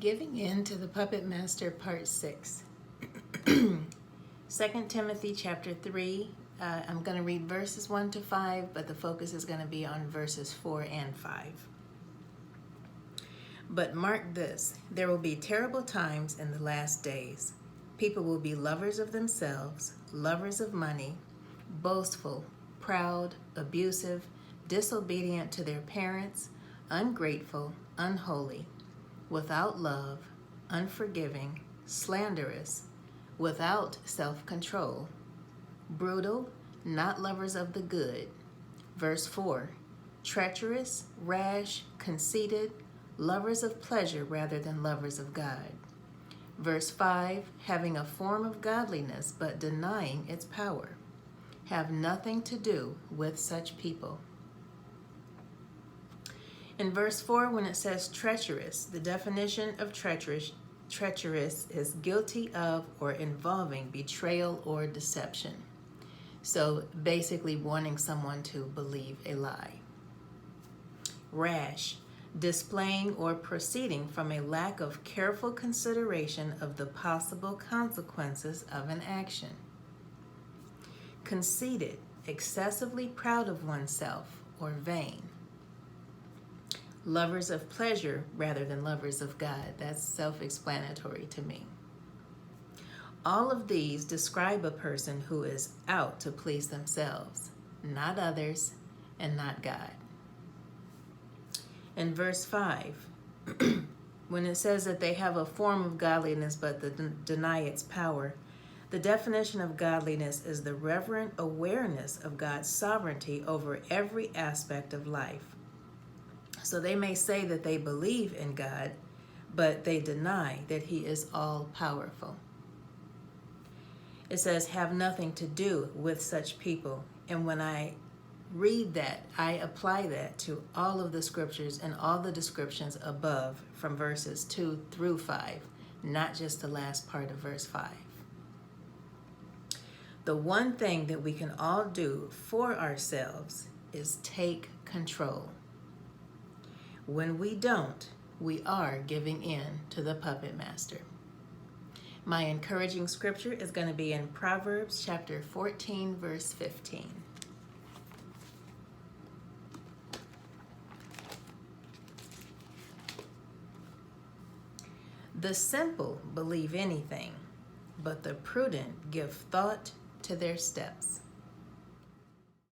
Giving in to the Puppet Master, Part 6. 2 Timothy chapter 3. I'm going to read verses 1 to 5, but the focus is going to be on verses 4 and 5. But mark this, there will be terrible times in the last days. People will be lovers of themselves, lovers of money, boastful, proud, abusive, disobedient to their parents, ungrateful, unholy, without love, unforgiving, slanderous, without self-control, brutal, not lovers of the good. Verse 4, treacherous, rash, conceited, lovers of pleasure rather than lovers of God. Verse 5, having a form of godliness but denying its power. Have nothing to do with such people. In verse 4, when it says treacherous, the definition of treacherous is guilty of or involving betrayal or deception. So basically wanting someone to believe a lie. Rash, displaying or proceeding from a lack of careful consideration of the possible consequences of an action. Conceited, excessively proud of oneself or vain. Lovers of pleasure rather than lovers of God. That's self-explanatory to me. All of these describe a person who is out to please themselves, not others, and not God. In verse 5, when it says that they have a form of godliness but deny its power, the definition of godliness is the reverent awareness of God's sovereignty over every aspect of life. So they may say that they believe in God, but they deny that He is all-powerful. It says, have nothing to do with such people. And when I read that, I apply that to all of the scriptures and all the descriptions above from verses 2 through 5, not just the last part of verse 5. The one thing that we can all do for ourselves is take control. When we don't, we are giving in to the puppet master. My encouraging scripture is going to be in Proverbs chapter 14, verse 15. The simple believe anything, but the prudent give thought to their steps.